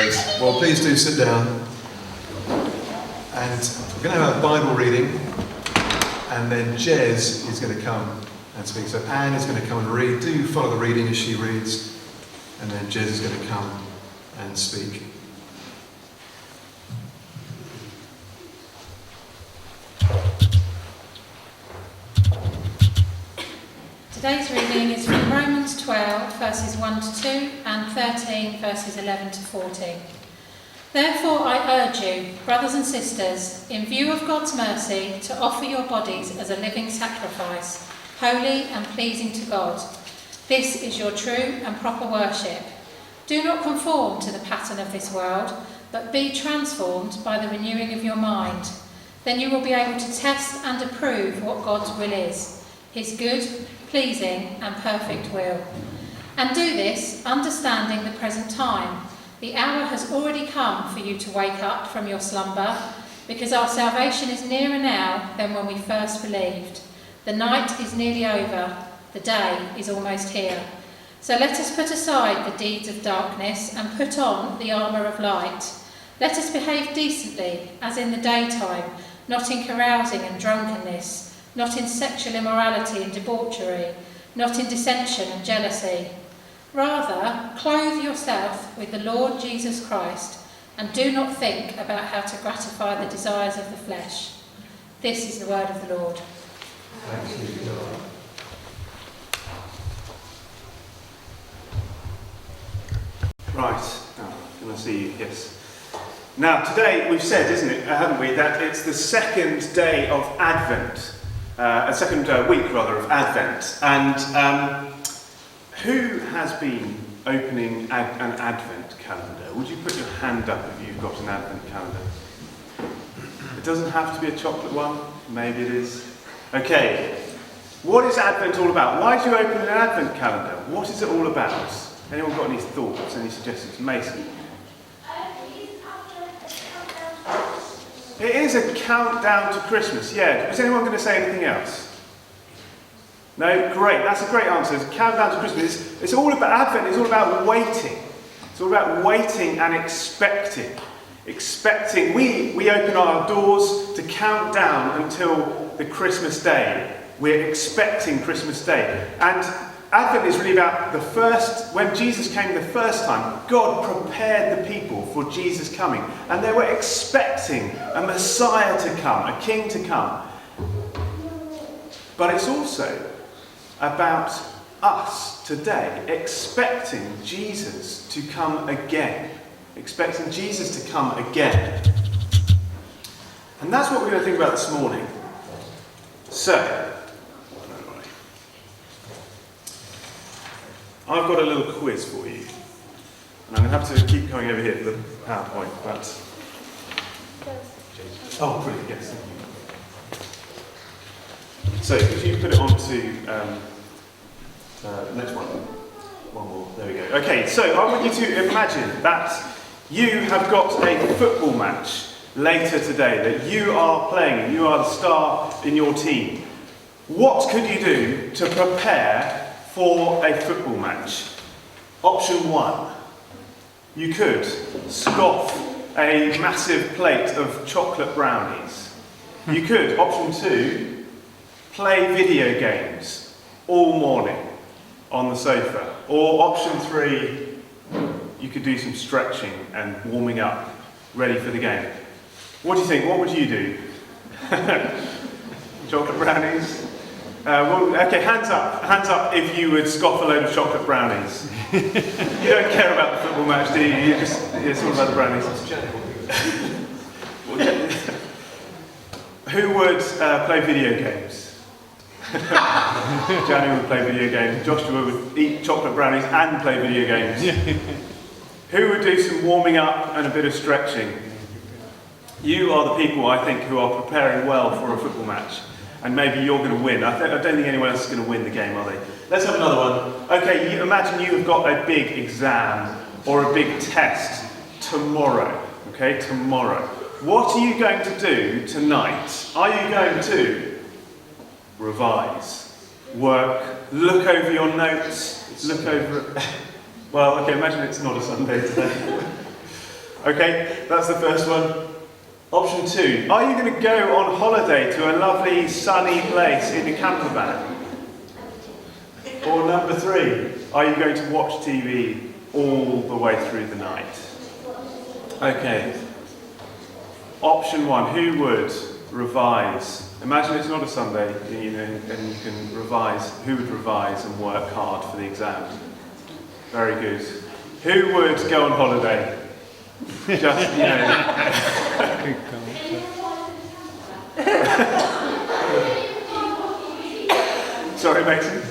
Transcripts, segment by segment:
Great. Well, please do sit down. And we're going to have a Bible reading, and then Jez is going to come and speak. So Anne is going to come and read. Do follow the reading as she reads, and then Jez is going to come and speak. Today's reading is from Romans 12, verses 1 to 2, and 13, verses 11 to 14. Therefore I urge you, brothers and sisters, in view of God's mercy, to offer your bodies as a living sacrifice, holy and pleasing to God. This is your true and proper worship. Do not conform to the pattern of this world, but be transformed by the renewing of your mind. Then you will be able to test and approve what God's will is, his good, pleasing and perfect will. And do this, understanding the present time. The hour has already come for you to wake up from your slumber, because our salvation is nearer now than when we first believed. The night is nearly over, the day is almost here. So let us put aside the deeds of darkness and put on the armour of light. Let us behave decently, as in the daytime, not in carousing and drunkenness, not in sexual immorality and debauchery, not in dissension and jealousy. Rather, clothe yourself with the Lord Jesus Christ, and do not think about how to gratify the desires of the flesh. This is the word of the Lord. Thank you, God. Right, can I see you? Yes. Now, today we've said, isn't it, haven't we, that it's the second day of Advent. A second week, rather, of Advent. And who has been opening an Advent calendar? Would you put your hand up if you've got an Advent calendar? It doesn't have to be a chocolate one. Maybe it is. Okay. What is Advent all about? Why do you open an Advent calendar? What is it all about? Anyone got any thoughts, any suggestions? Mason? It is a countdown to Christmas, yeah. Is anyone going to say anything else? No? Great, that's a great answer. It's a countdown to Christmas. It's all about Advent, it's all about waiting. It's all about waiting and expecting. Expecting. We open our doors to count down until the Christmas day. We're expecting Christmas Day. And Advent is really about when Jesus came the first time, God prepared the people for Jesus coming. And they were expecting a Messiah to come, a King to come. But it's also about us today, expecting Jesus to come again. Expecting Jesus to come again. And that's what we're going to think about this morning. So, I've got a little quiz for you, and I'm going to have to keep coming over here for the PowerPoint, but... Oh, brilliant, yes, thank you. So, could you put it on to the next one? One more, there we go. Okay, so I want you to imagine that you have got a football match later today, that you are playing, you are the star in your team. What could you do to prepare for a football match? Option 1, you could scoff a massive plate of chocolate brownies. You could, option 2, play video games all morning on the sofa. Or option 3, you could do some stretching and warming up, ready for the game. What do you think? What would you do? Chocolate brownies? Okay, hands up if you would scoff a load of chocolate brownies. You don't care about the football match, do you? It's all about the brownies. Who would play video games? Johnny would play video games. Joshua would eat chocolate brownies and play video games. Who would do some warming up and a bit of stretching? You are the people, I think, who are preparing well for a football match. And maybe you're going to win. I don't think anyone else is going to win the game, are they? Let's have another one. Okay, imagine you have got a big exam or a big test tomorrow. Okay, tomorrow. What are you going to do tonight? Are you going to revise, work, look over your notes, look over... Well, okay, imagine it's not a Sunday today. Okay, that's the first one. Option 2, are you going to go on holiday to a lovely sunny place in a camper van? Or number 3, are you going to watch TV all the way through the night? Okay. Option 1, who would revise? Imagine it's not a Sunday, and you can revise. Who would revise and work hard for the exam? Very good. Who would go on holiday? Just, Sorry, Mason.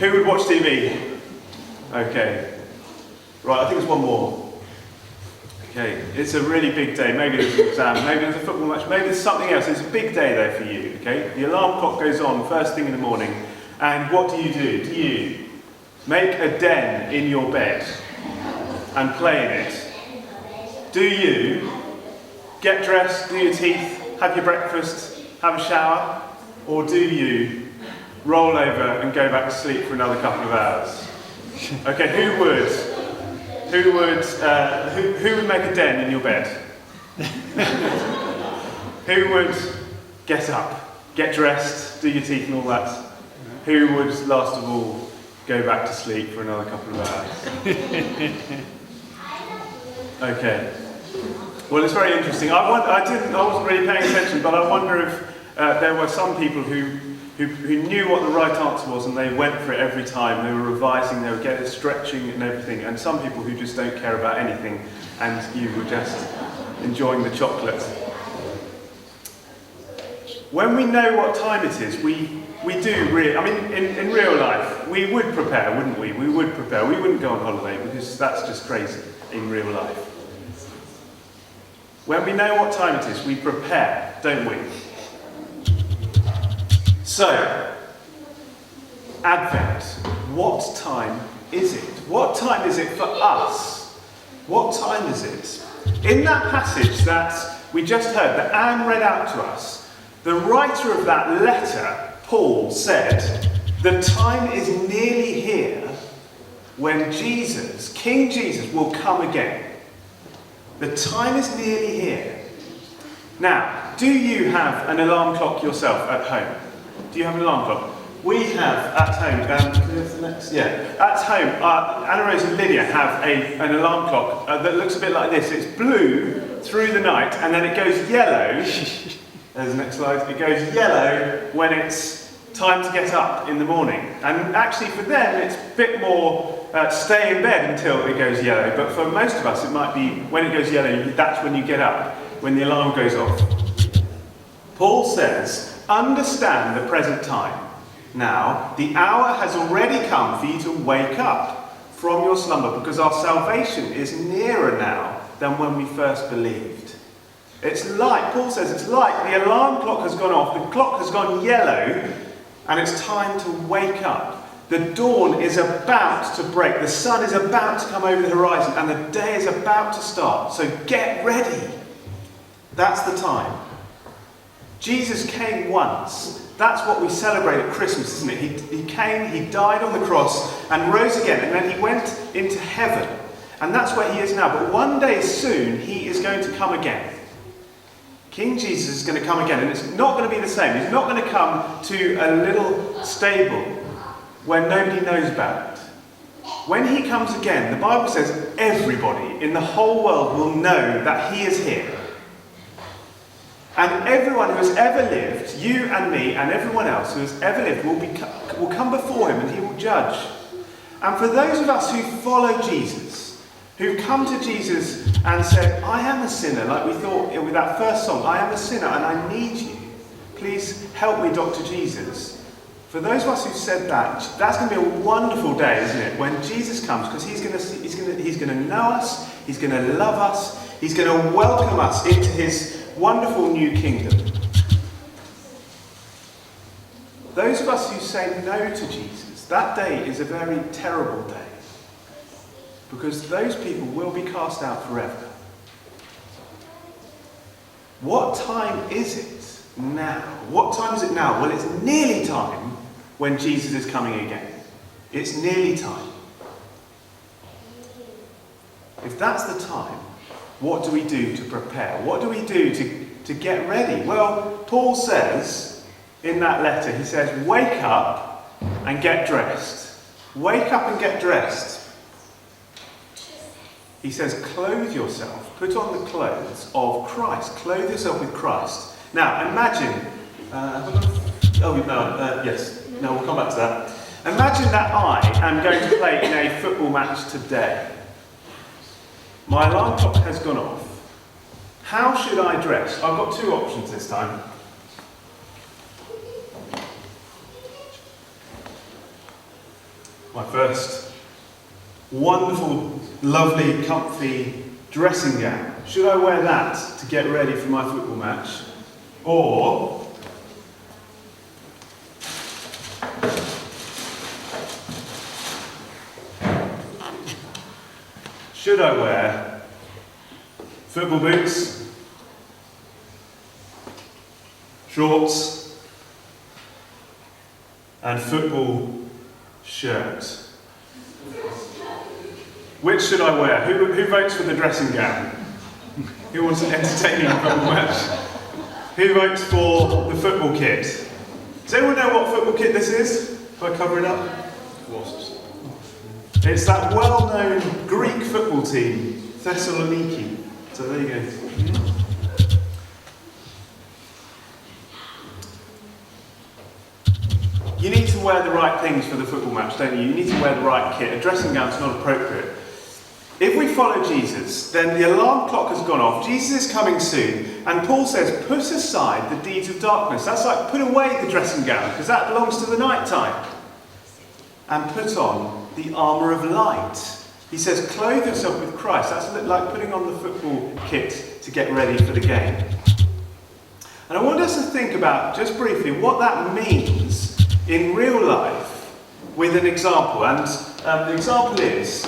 Who would watch TV? Okay. Right, I think there's one more. Okay, it's a really big day. Maybe there's an exam, maybe there's a football match, maybe there's something else. It's a big day there for you, okay? The alarm clock goes on first thing in the morning, and what do? Do you make a den in your bed and play in it? Do you get dressed, do your teeth, have your breakfast, have a shower? Or do you roll over and go back to sleep for another couple of hours? Okay, who would make a den in your bed? Who would get up, get dressed, do your teeth and all that? Who would, last of all, go back to sleep for another couple of hours? Okay. Well, it's very interesting. I wasn't really paying attention, but I wonder if there were some people who knew what the right answer was and they went for it every time. They were revising, they were getting stretching and everything. And some people who just don't care about anything, and you were just enjoying the chocolate. When we know what time it is, we do really. I mean, in real life, we would prepare, wouldn't we? We would prepare. We wouldn't go on holiday because that's just crazy in real life. When we know what time it is, we prepare, don't we? So, Advent, what time is it? What time is it for us? What time is it? In that passage that we just heard, that Anne read out to us, the writer of that letter, Paul, said, the time is nearly here when Jesus, King Jesus, will come again. The time is nearly here. Now, do you have an alarm clock yourself at home? Do you have an alarm clock? We have at home, at home, Anna Rose and Lydia have an alarm clock that looks a bit like this. It's blue through the night and then it goes yellow. There's the next slide. It goes yellow when it's time to get up in the morning. And actually for them it's a bit more stay in bed until it goes yellow. But for most of us it might be when it goes yellow, that's when you get up, when the alarm goes off. Paul says, understand the present time. Now, the hour has already come for you to wake up from your slumber, because our salvation is nearer now than when we first believed. It's like, Paul says, it's like the alarm clock has gone off, the clock has gone yellow, and it's time to wake up. The dawn is about to break, the sun is about to come over the horizon, and the day is about to start. So get ready. That's the time. Jesus came once. That's what we celebrate at Christmas, isn't it? He came, he died on the cross and rose again, and then he went into heaven. And that's where he is now. But one day soon, he is going to come again. King Jesus is going to come again, and it's not going to be the same. He's not going to come to a little stable where nobody knows about it. When he comes again, the Bible says everybody in the whole world will know that he is here. And everyone who has ever lived, you and me and everyone else who has ever lived, will come before him and he will judge. And for those of us who follow Jesus, who've come to Jesus and said, I am a sinner, like we thought with that first song, I am a sinner and I need you. Please help me, Dr. Jesus. For those of us who've said that, that's going to be a wonderful day, isn't it? When Jesus comes, because he's going to know us, he's going to love us, he's going to welcome us into his wonderful new kingdom. Those of us who say no to Jesus, that day is a very terrible day. Because those people will be cast out forever. What time is it now? What time is it now? Well, it's nearly time when Jesus is coming again. It's nearly time. that's the time. What do we do to prepare? What do we do to get ready? Well, Paul says in that letter, he says, wake up and get dressed. Wake up and get dressed. He says, clothe yourself. Put on the clothes of Christ. Clothe yourself with Christ. Now, imagine... yes. No, we'll come back to that. Imagine that I am going to play in a football match today. My alarm clock has gone off. How should I dress? I've got two options this time. My first wonderful, lovely, comfy dressing gown. Should I wear that to get ready for my football match? Or should I wear football boots, shorts, and football shirt? Which should I wear? Who votes for the dressing gown? Who wants an entertaining football match? Who votes for the football kit? Does anyone know what football kit this is? If I cover it up? Wasps. It's that well-known Greek football team, Thessaloniki. So there you go. You need to wear the right things for the football match, don't you? You need to wear the right kit. A dressing gown's not appropriate. If we follow Jesus, then the alarm clock has gone off. Jesus is coming soon. And Paul says, put aside the deeds of darkness. That's like put away the dressing gown, because that belongs to the night time. And put on the armour of light. He says, clothe yourself with Christ. That's a bit like putting on the football kit to get ready for the game. And I want us to think about, just briefly, what that means in real life with an example. And the example is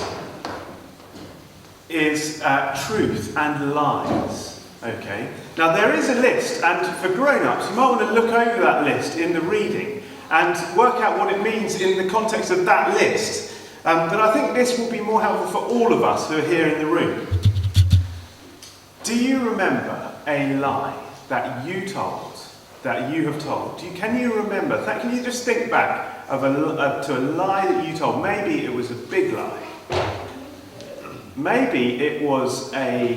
truth and lies. Okay? Now there is a list, and for grown-ups, you might want to look over that list in the reading and work out what it means in the context of that list. But I think this will be more helpful for all of us who are here in the room. Do you remember a lie that you told, that you have told? Can you remember? Can you just think back to a lie that you told? Maybe it was a big lie. Maybe it was a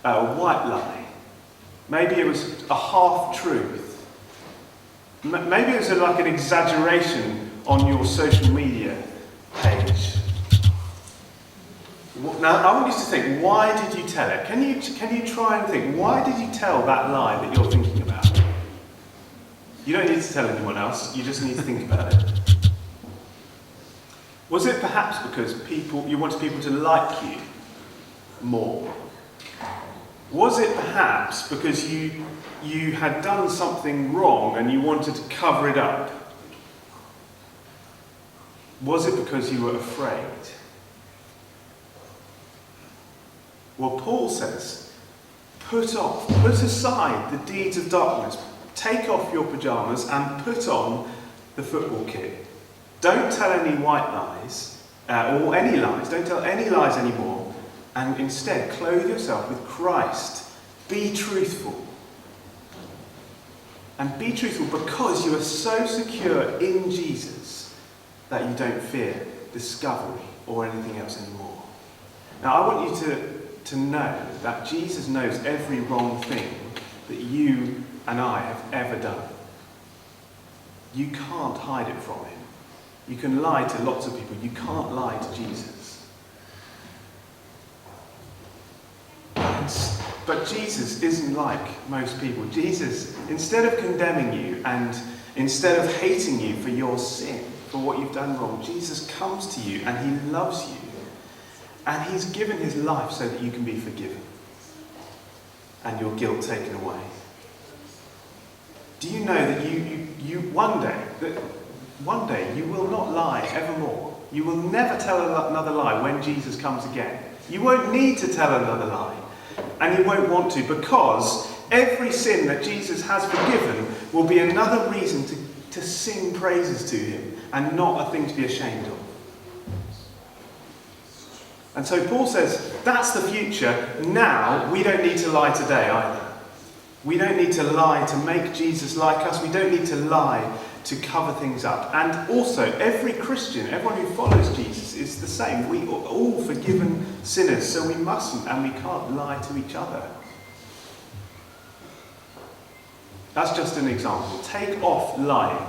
white lie. Maybe it was a half-truth. Maybe it was like an exaggeration on your social media page. Now, I want you to think, why did you tell it? Can you try and think, why did you tell that lie that you're thinking about? You don't need to tell anyone else, you just need to think about it. Was it perhaps because you wanted people to like you more? Was it perhaps because you had done something wrong and you wanted to cover it up? Was it because you were afraid? Well, Paul says, put aside the deeds of darkness. Take off your pyjamas and put on the football kit. Don't tell any white lies, or any lies. Don't tell any lies anymore. And instead, clothe yourself with Christ. Be truthful. And be truthful because you are so secure in Jesus that you don't fear discovery or anything else anymore. Now, I want you to know that Jesus knows every wrong thing that you and I have ever done. You can't hide it from him. You can lie to lots of people. You can't lie to Jesus. But Jesus isn't like most people. Jesus, instead of condemning you and instead of hating you for your sin, for what you've done wrong, Jesus comes to you and he loves you. And he's given his life so that you can be forgiven and your guilt taken away. Do you know that you one day you will not lie evermore? You will never tell another lie when Jesus comes again. You won't need to tell another lie. And you won't want to, because every sin that Jesus has forgiven will be another reason to sing praises to him and not a thing to be ashamed of. And so Paul says, That's the future. Now, we don't need to lie today either. We don't need to lie to make Jesus like us. We don't need to lie to cover things up. And also, every Christian, everyone who follows Jesus is the same. We are all forgiven sinners, so we mustn't and we can't lie to each other. That's just an example. Take off lying.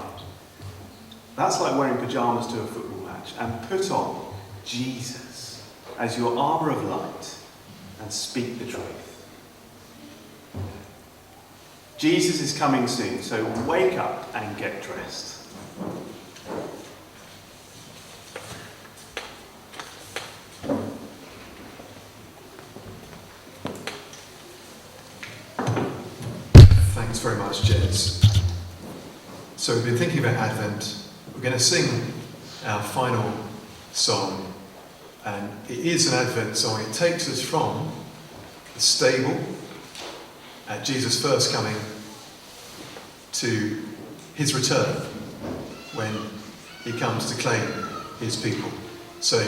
That's like wearing pyjamas to a football match, and put on Jesus as your armour of light and speak the truth. Jesus is coming soon, so wake up and get dressed. Thanks very much, Jez. So we've been thinking about Advent. We're going to sing our final song, and it is an Advent song. It takes us from the stable at Jesus' first coming to his return when he comes to claim his people. So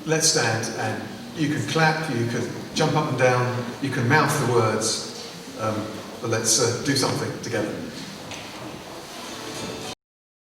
let's stand, and you can clap, you can jump up and down, you can mouth the words, but let's do something together.